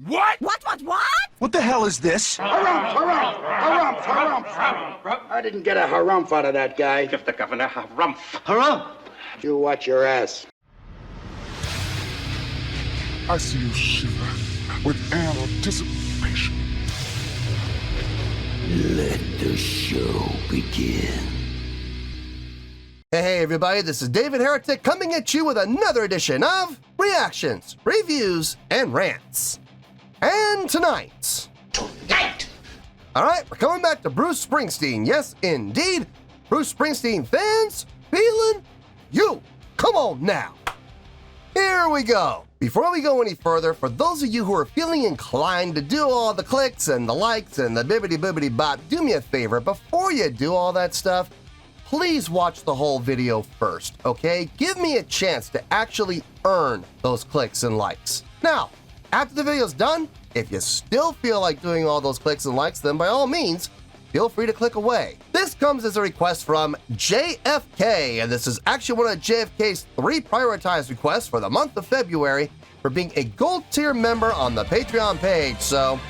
What? What? What the hell is this? Harumph. I didn't get a harumph out of that guy. Give the governor harumph. Harumph! You watch your ass. I see you shiver with anticipation. Let the show begin. Hey everybody, this is David Heretic coming at you with another edition of Reactions, Reviews, and Rants. And tonight... Alright, we're coming back to Bruce Springsteen. Yes, indeed. Bruce Springsteen fans, feeling you. Come on now. Here we go. Before we go any further, for those of you who are feeling inclined to do all the clicks and the likes and the bibbity-bibbity-bop, do me a favor. Before you do all that stuff, please watch the whole video first, okay? Give me a chance to actually earn those clicks and likes. Now, after the video's done, if you still feel like doing all those clicks and likes, then by all means, feel free to click away. This comes as a request from JFK, and this is actually one of JFK's 3 prioritized requests for the month of February for being a gold tier member on the Patreon page. So,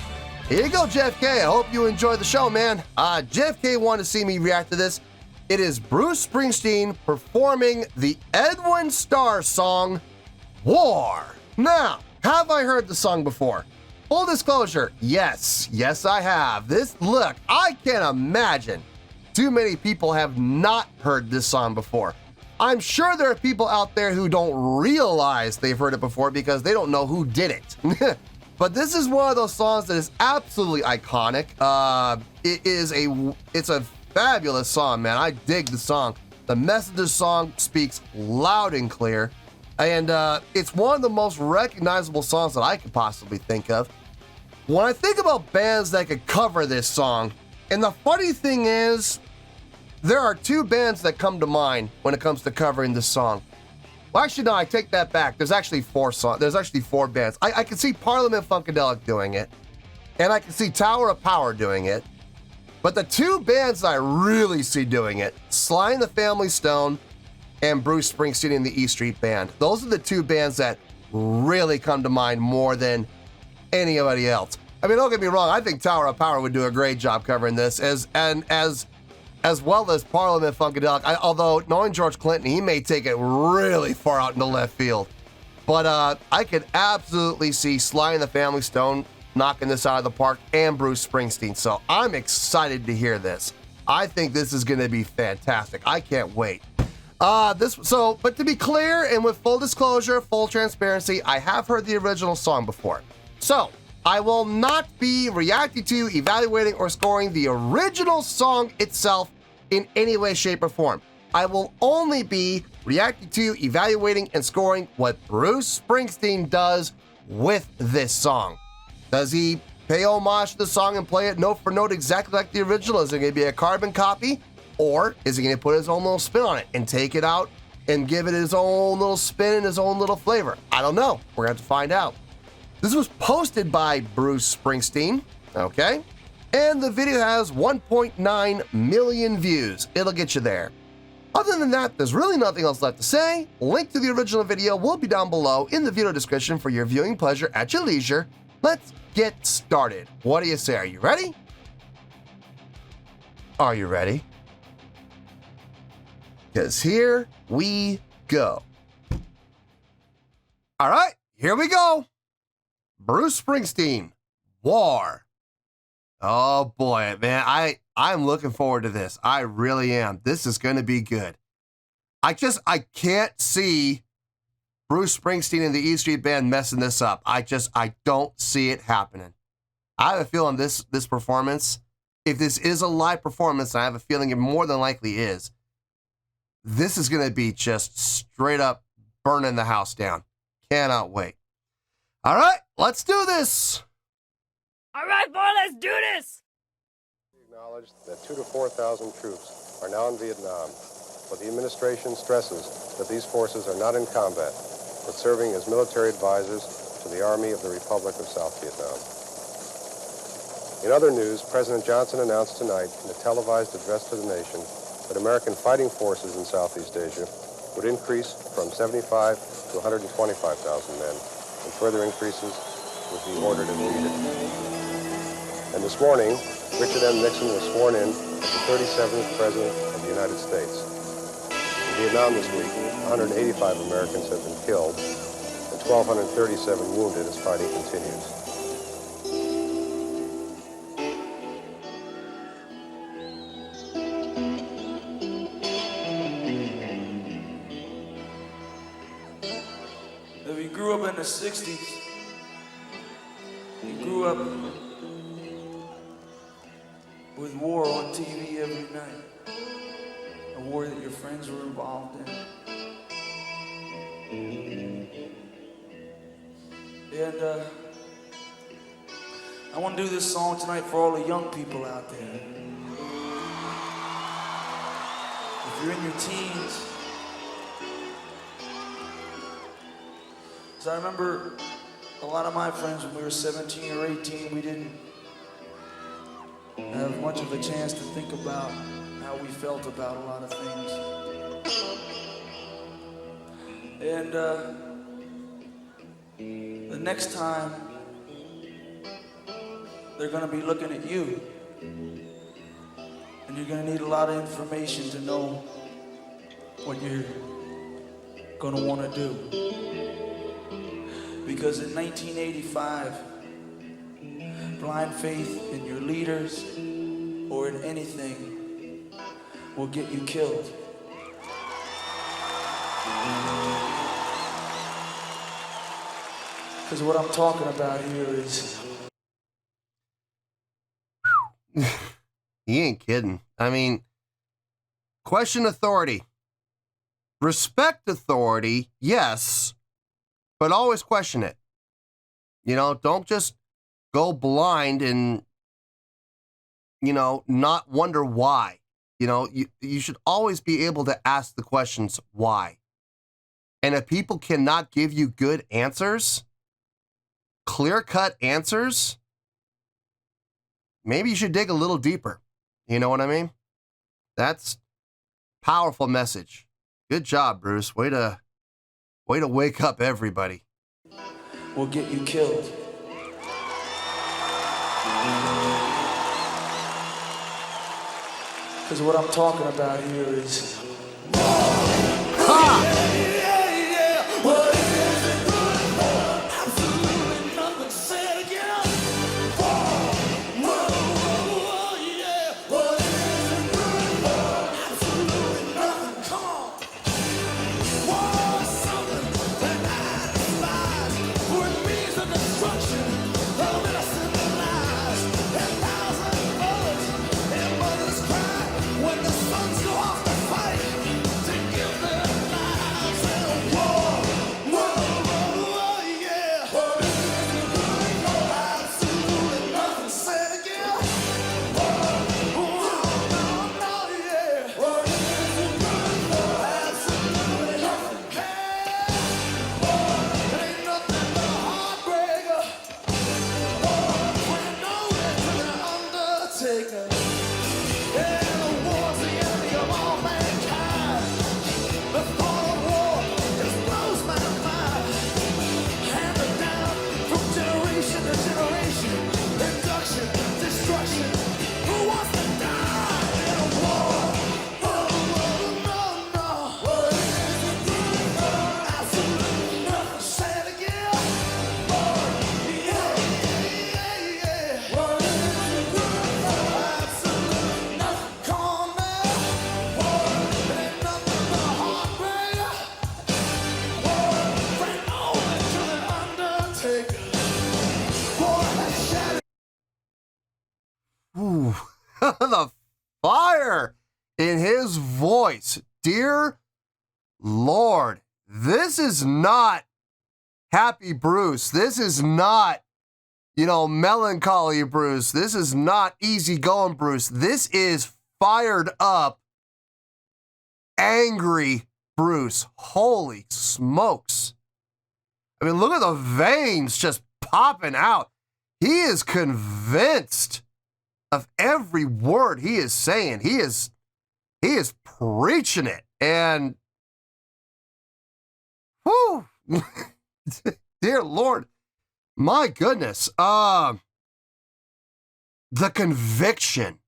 here you go, JFK. I hope you enjoy the show, man. JFK wanted to see me react to this. It is Bruce Springsteen performing the Edwin Starr song, War. Now, have I heard the song before? Full disclosure, yes, I have. Look, I can't imagine too many people have not heard this song before. I'm sure there are people out there who don't realize they've heard it before because they don't know who did it. But this is one of those songs that is absolutely iconic. It's a fabulous song, man. I dig the song. The message of the song speaks loud and clear. And it's one of the most recognizable songs that I could possibly think of. When I think about bands that could cover this song, and the funny thing is, there are 2 bands that come to mind when it comes to covering this song. Well, actually, no, I take that back. There's actually 4 songs. There's actually 4 bands. I can see Parliament Funkadelic doing it, and I can see Tower of Power doing it. But the 2 bands I really see doing it, Sly and the Family Stone and Bruce Springsteen and the E Street Band. Those are the 2 bands that really come to mind more than anybody else. I mean, don't get me wrong, I think Tower of Power would do a great job covering this, as well as Parliament Funkadelic. Although, knowing George Clinton, he may take it really far out into left field. But I could absolutely see Sly and the Family Stone knocking this out of the park, and Bruce Springsteen. So I'm excited to hear this. I think this is going to be fantastic. I can't wait. But to be clear and with full disclosure, full transparency, I have heard the original song before. So I will not be reacting to, evaluating, or scoring the original song itself in any way, shape, or form. I will only be reacting to, evaluating, and scoring what Bruce Springsteen does with this song. Does he pay homage to the song and play it note for note exactly like the original? Is it going to be a carbon copy? Or is he going to put his own little spin on it and take it out and give it his own little spin and his own little flavor? I don't know. We're going to have to find out. This was posted by Bruce Springsteen, okay? And the video has 1.9 million views. It'll get you there. Other than that, there's really nothing else left to say. Link to the original video will be down below in the video description for your viewing pleasure at your leisure. Let's get started. What do you say? Are you ready? Are you ready? Because here we go. All right, here we go. Bruce Springsteen, War. Oh boy, man, I'm looking forward to this. I really am. This is going to be good. I can't see Bruce Springsteen and the E Street Band messing this up. I don't see it happening. I have a feeling this performance, if this is a live performance, and I have a feeling it more than likely is, this is going to be just straight up burning the house down. Cannot wait. All right, let's do this. All right, boy, let's do this. Acknowledged that 2,000 to 4,000 troops are now in Vietnam, but the administration stresses that these forces are not in combat, but serving as military advisors to the Army of the Republic of South Vietnam. In other news, President Johnson announced tonight in a televised address to the nation that American fighting forces in Southeast Asia would increase from 75 to 125,000 men, and further increases would be ordered and needed. And this morning, Richard M. Nixon was sworn in as the 37th President of the United States. In Vietnam this week, 185 Americans have been killed and 1,237 wounded as fighting continues. If you grew up in the 60s, you grew up with war on TV every night, a war that your friends were involved in. And I want to do this song tonight for all the young people out there. If you're in your teens, I remember a lot of my friends when we were 17 or 18, we didn't have much of a chance to think about how we felt about a lot of things. And the next time, they're gonna be looking at you, and you're gonna need a lot of information to know what you're gonna wanna do. Because in 1985, blind faith in your leaders or in anything will get you killed. Because what I'm talking about here is... He ain't kidding. I mean, question authority. Respect authority, yes, but always question it. You know, don't just go blind and, you know, not wonder why. You know, you should always be able to ask the questions why. And if people cannot give you good answers, clear-cut answers, maybe you should dig a little deeper. You know what I mean? That's powerful message. Good job, Bruce. Way to wake up everybody. Will get you killed. Because what I'm talking about here is... Ha! Ooh, the fire in his voice. Dear Lord, this is not happy Bruce. This is not, you know, melancholy Bruce. This is not easygoing Bruce. This is fired up, angry Bruce. Holy smokes. I mean, look at the veins just popping out. He is convinced of every word he is saying. He is preaching it. And whew, dear Lord, My goodness. The conviction.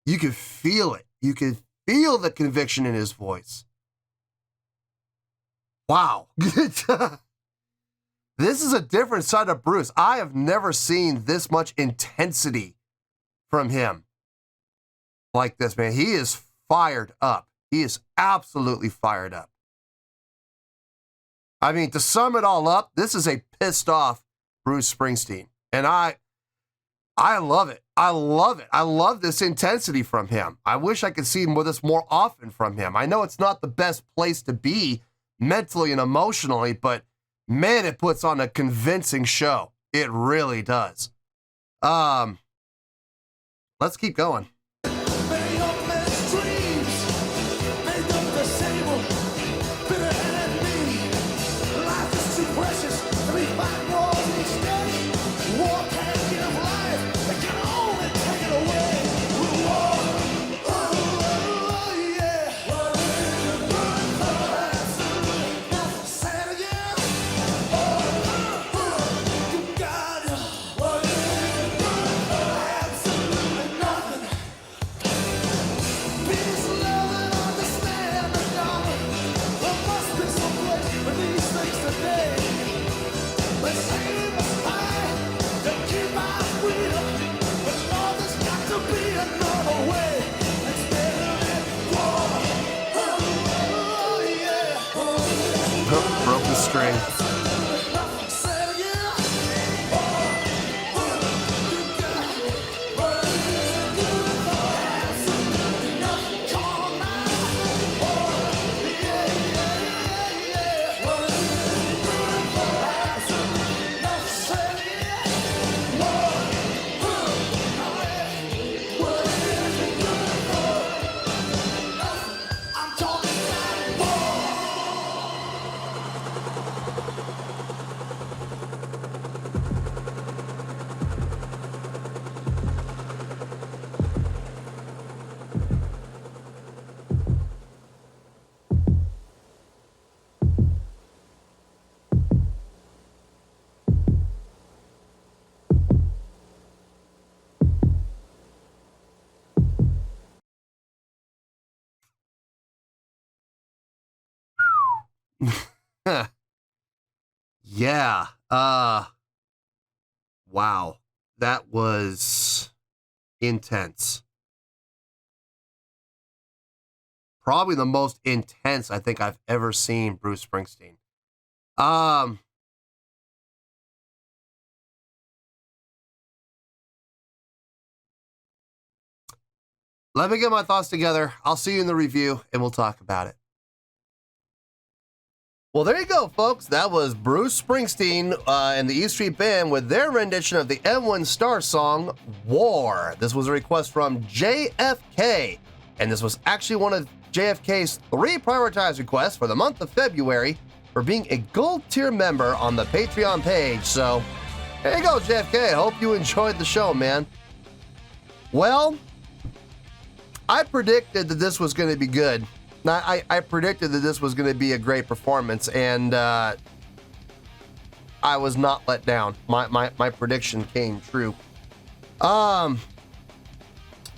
You could feel it. You could feel the conviction in his voice. Wow. This is a different side of Bruce. I have never seen this much intensity from him like this, man. He is fired up. He is absolutely fired up. I mean, to sum it all up, this is a pissed off Bruce Springsteen. And I love it. I love it. I love this intensity from him. I wish I could see this more often from him. I know it's not the best place to be mentally and emotionally, but man, it puts on a convincing show. It really does. Let's keep going. Broke the string. Yeah. Wow. That was intense. Probably the most intense I think I've ever seen Bruce Springsteen. Let me get my thoughts together. I'll see you in the review and we'll talk about it. Well, there you go, folks. That was Bruce Springsteen and the E Street Band with their rendition of the Edwin Starr song, War. This was a request from JFK, and this was actually one of JFK's 3 prioritized requests for the month of February for being a gold tier member on the Patreon page. So, there you go, JFK. I hope you enjoyed the show, man. Well, I predicted that this was going to be good. I predicted that this was going to be a great performance, and I was not let down. My prediction came true.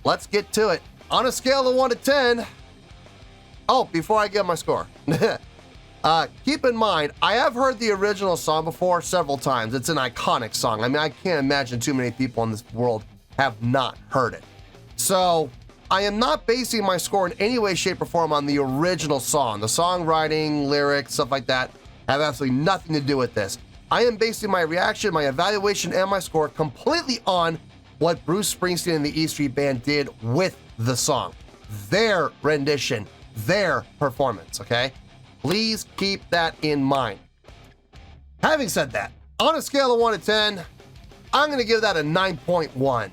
Let's get to it. On a scale of 1 to 10. Oh, before I get my score. Keep in mind, I have heard the original song before several times. It's an iconic song. I mean, I can't imagine too many people in this world have not heard it. So I am not basing my score in any way, shape, or form on the original song. The songwriting, lyrics, stuff like that have absolutely nothing to do with this. I am basing my reaction, my evaluation, and my score completely on what Bruce Springsteen and the E Street Band did with the song. Their rendition, their performance, okay? Please keep that in mind. Having said that, on a scale of 1 to 10, I'm going to give that a 9.1.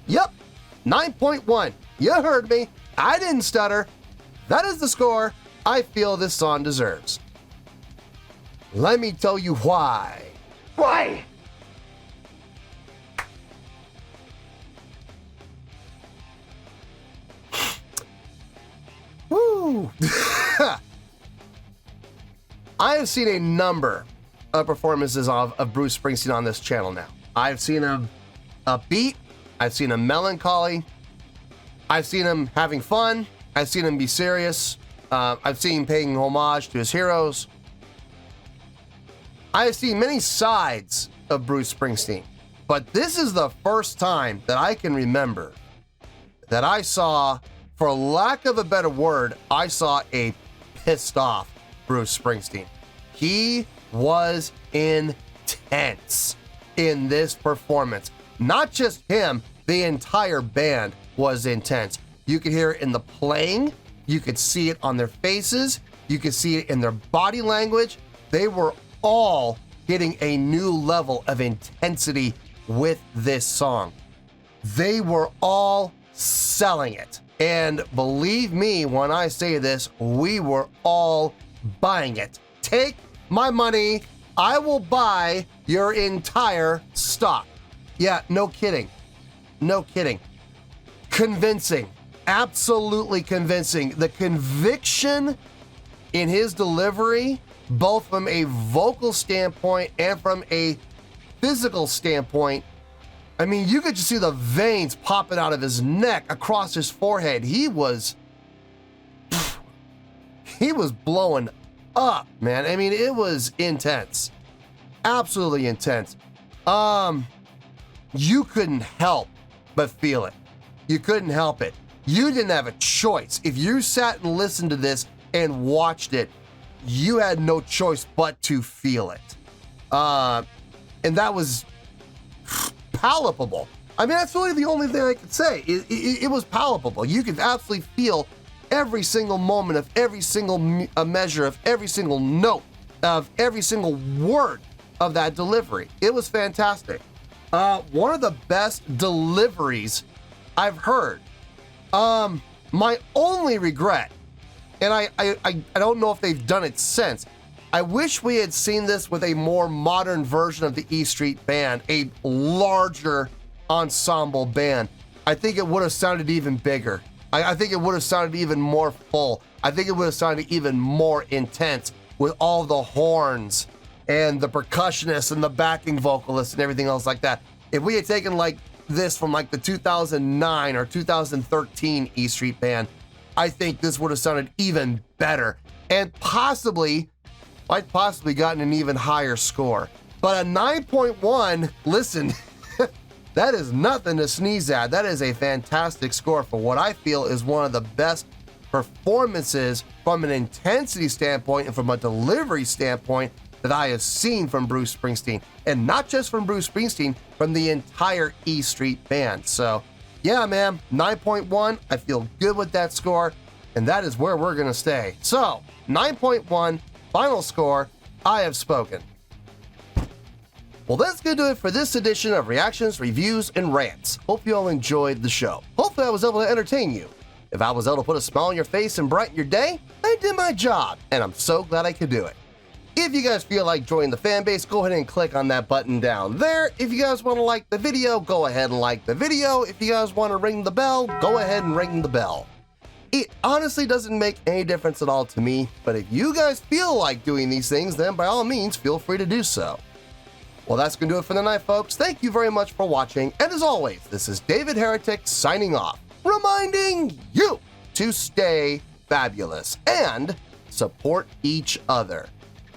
Yep, 9.1. You heard me. I didn't stutter. That is the score I feel this song deserves. Let me tell you why. Why? Woo. Woo! I have seen a number of performances of Bruce Springsteen on this channel now. I've seen him upbeat. I've seen him melancholy. I've seen him having fun. I've seen him be serious. I've seen him paying homage to his heroes. I have seen many sides of Bruce Springsteen, but this is the first time that I can remember that I saw, for lack of a better word, I saw a pissed off Bruce Springsteen. He was intense in this performance. Not just him, the entire band was intense. You could hear it in the playing, you could see it on their faces, you could see it in their body language. They were all hitting a new level of intensity with this song. They were all selling it. And believe me when I say this, we were all buying it. Take my money, I will buy your entire stock. Yeah, no kidding. No kidding. Convincing. Absolutely convincing. The conviction in his delivery, both from a vocal standpoint and from a physical standpoint, I mean, you could just see the veins popping out of his neck across his forehead. He was blowing up, man. I mean, it was intense. Absolutely intense. You couldn't help but feel it. You couldn't help it. You didn't have a choice. If you sat and listened to this and watched it, you had no choice but to feel it. And that was palpable. I mean, that's really the only thing I could say. It was palpable. You could absolutely feel every single moment of every single measure of every single note of every single word of that delivery. It was fantastic. One of the best deliveries I've heard. My only regret, and I don't know if they've done it since, I wish we had seen this with a more modern version of the E Street Band, a larger ensemble band. I think it would have sounded even bigger. I think it would have sounded even more full. I think it would have sounded even more intense with all the horns and the percussionists and the backing vocalists and everything else like that. If we had taken like this from like the 2009 or 2013 E Street Band, I think this would have sounded even better and might possibly gotten an even higher score. But a 9.1, listen, that is nothing to sneeze at. That is a fantastic score for what I feel is one of the best performances from an intensity standpoint and from a delivery standpoint that I have seen from Bruce Springsteen. And not just from Bruce Springsteen, from the entire E Street Band. So yeah, man, 9.1, I feel good with that score, and that is where we're gonna stay. So 9.1, final score, I have spoken. Well, that's gonna do it for this edition of Reactions, Reviews, and Rants. Hope you all enjoyed the show. Hopefully I was able to entertain you. If I was able to put a smile on your face and brighten your day, I did my job, and I'm so glad I could do it. If you guys feel like joining the fan base, go ahead and click on that button down there. If you guys want to like the video, go ahead and like the video. If you guys want to ring the bell, go ahead and ring the bell. It honestly doesn't make any difference at all to me, but if you guys feel like doing these things, then by all means, feel free to do so. Well, that's going to do it for the night, folks. Thank you very much for watching, and as always, this is David Heretic signing off, reminding you to stay fabulous and support each other.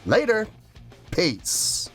Later. Peace.